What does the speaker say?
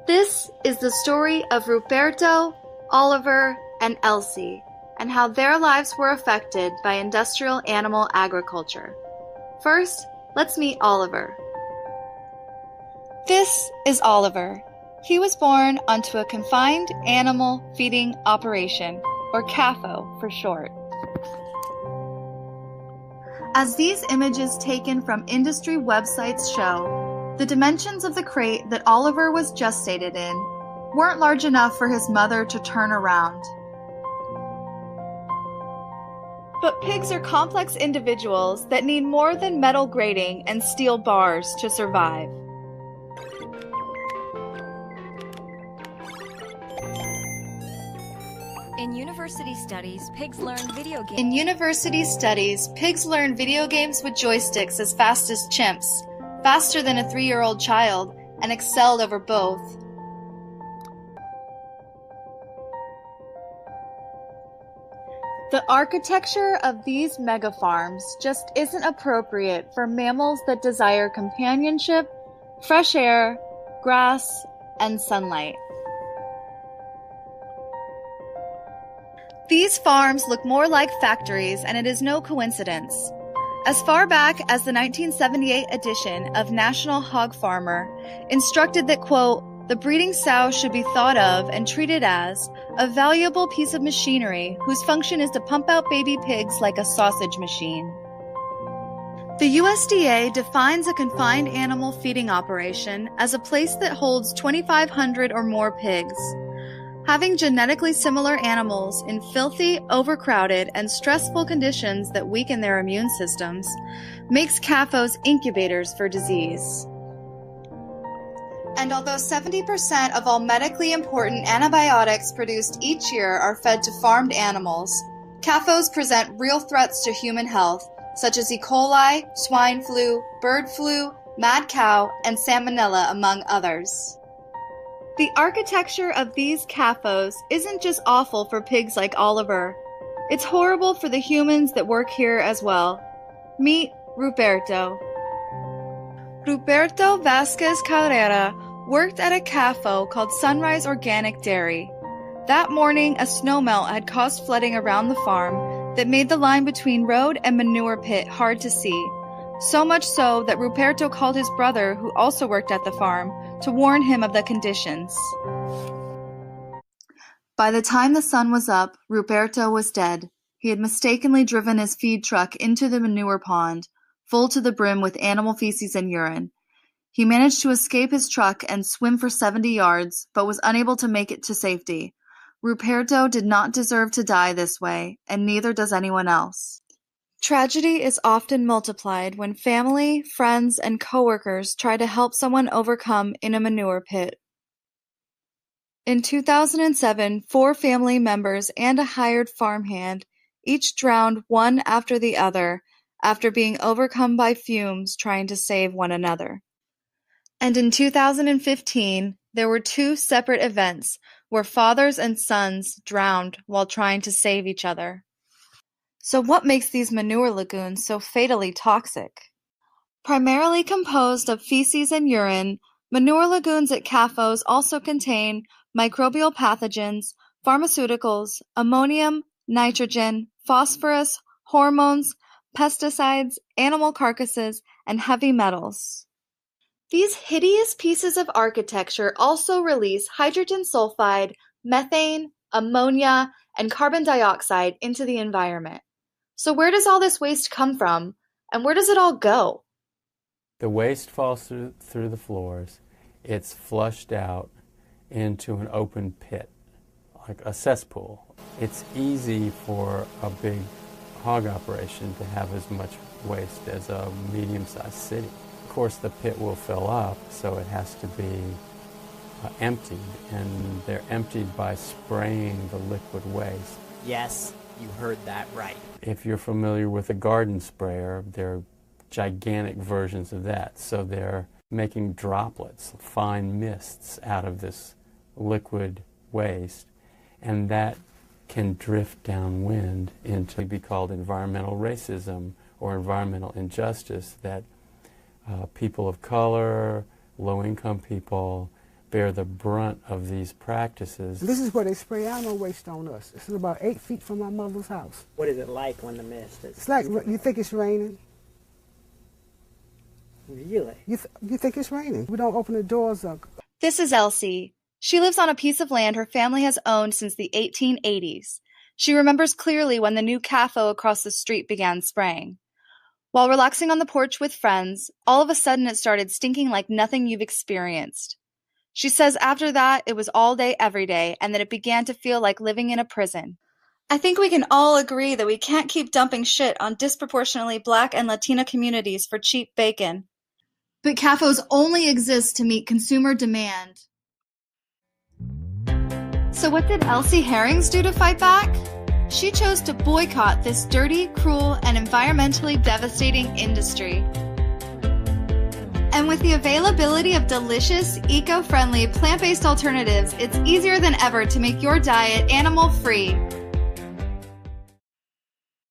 This is the story of Roberto, Oliver, and Elsie, and how their lives were affected by industrial animal agriculture. First, let's meet Oliver. This is Oliver. He was born onto a Confined Animal Feeding Operation, or CAFO for short. As these images taken from industry websites show, the dimensions of the crate that Oliver was gestated in weren't large enough for his mother to turn around. But pigs are complex individuals that need more than metal grating and steel bars to survive. In university studies, pigs learn video games. In university studies, pigs learn video games with joysticks as fast as chimps, faster than a 3-year-old child, and excelled over both. The architecture of these megafarms just isn't appropriate for mammals that desire companionship, fresh air, grass, and sunlight. These farms look more like factories, and it is no coincidence. As far back as the 1978 edition of National Hog Farmer instructed that, quote, the breeding sow should be thought of and treated as a valuable piece of machinery whose function is to pump out baby pigs like a sausage machine. The USDA defines a confined animal feeding operation as a place that holds 2,500 or more pigs. Having genetically similar animals in filthy, overcrowded, and stressful conditions that weaken their immune systems makes CAFOs incubators for disease. And although 70% of all medically important antibiotics produced each year are fed to farmed animals, CAFOs present real threats to human health, such as E. coli, swine flu, bird flu, mad cow, and salmonella, among others. The architecture of these CAFOs isn't just awful for pigs like Oliver. It's horrible for the humans that work here as well. Meet Roberto. Roberto Vasquez Carrera worked at a CAFO called Sunrise Organic Dairy. That morning, a snowmelt had caused flooding around the farm that made the line between road and manure pit hard to see. So much so that Roberto called his brother, who also worked at the farm, to warn him of the conditions. By the time the sun was up, Roberto was dead. He had mistakenly driven his feed truck into the manure pond, full to the brim with animal feces and urine. He managed to escape his truck and swim for 70 yards, but was unable to make it to safety. Roberto did not deserve to die this way, and neither does anyone else. Tragedy is often multiplied when family, friends, and coworkers try to help someone overcome in a manure pit. In 2007, 4 family members and a hired farmhand each drowned one after the other after being overcome by fumes trying to save one another. And in 2015, there were 2 separate events where fathers and sons drowned while trying to save each other. So what makes these manure lagoons so fatally toxic? Primarily composed of feces and urine, manure lagoons at CAFOs also contain microbial pathogens, pharmaceuticals, ammonium, nitrogen, phosphorus, hormones, pesticides, animal carcasses, and heavy metals. These hideous pieces of architecture also release hydrogen sulfide, methane, ammonia, and carbon dioxide into the environment. So where does all this waste come from, and where does it all go? The waste falls through the floors. It's flushed out into an open pit, like a cesspool. It's easy for a big hog operation to have as much waste as a medium-sized city. Of course, the pit will fill up, so it has to be emptied, and they're emptied by spraying the liquid waste. Yes, you heard that right. If you're familiar with a garden sprayer, they're gigantic versions of that. So they're making droplets, fine mists out of this liquid waste, and that can drift downwind into be called environmental racism or environmental injustice, that people of color, low-income people, bear the brunt of these practices. This is where they spray animal waste on us. This is about 8 feet from my mother's house. What is it like when the mist is? It's like, you think it's raining? Really? You think it's raining. We don't open the doors up. This is Elsie. She lives on a piece of land her family has owned since the 1880s. She remembers clearly when the new CAFO across the street began spraying. While relaxing on the porch with friends, all of a sudden it started stinking like nothing you've experienced. She says after that, it was all day, every day, and that it began to feel like living in a prison. I think we can all agree that we can't keep dumping shit on disproportionately Black and Latina communities for cheap bacon. But CAFOs only exist to meet consumer demand. So what did Elsie Herrings do to fight back? She chose to boycott this dirty, cruel, and environmentally devastating industry. And with the availability of delicious, eco-friendly, plant-based alternatives, it's easier than ever to make your diet animal-free.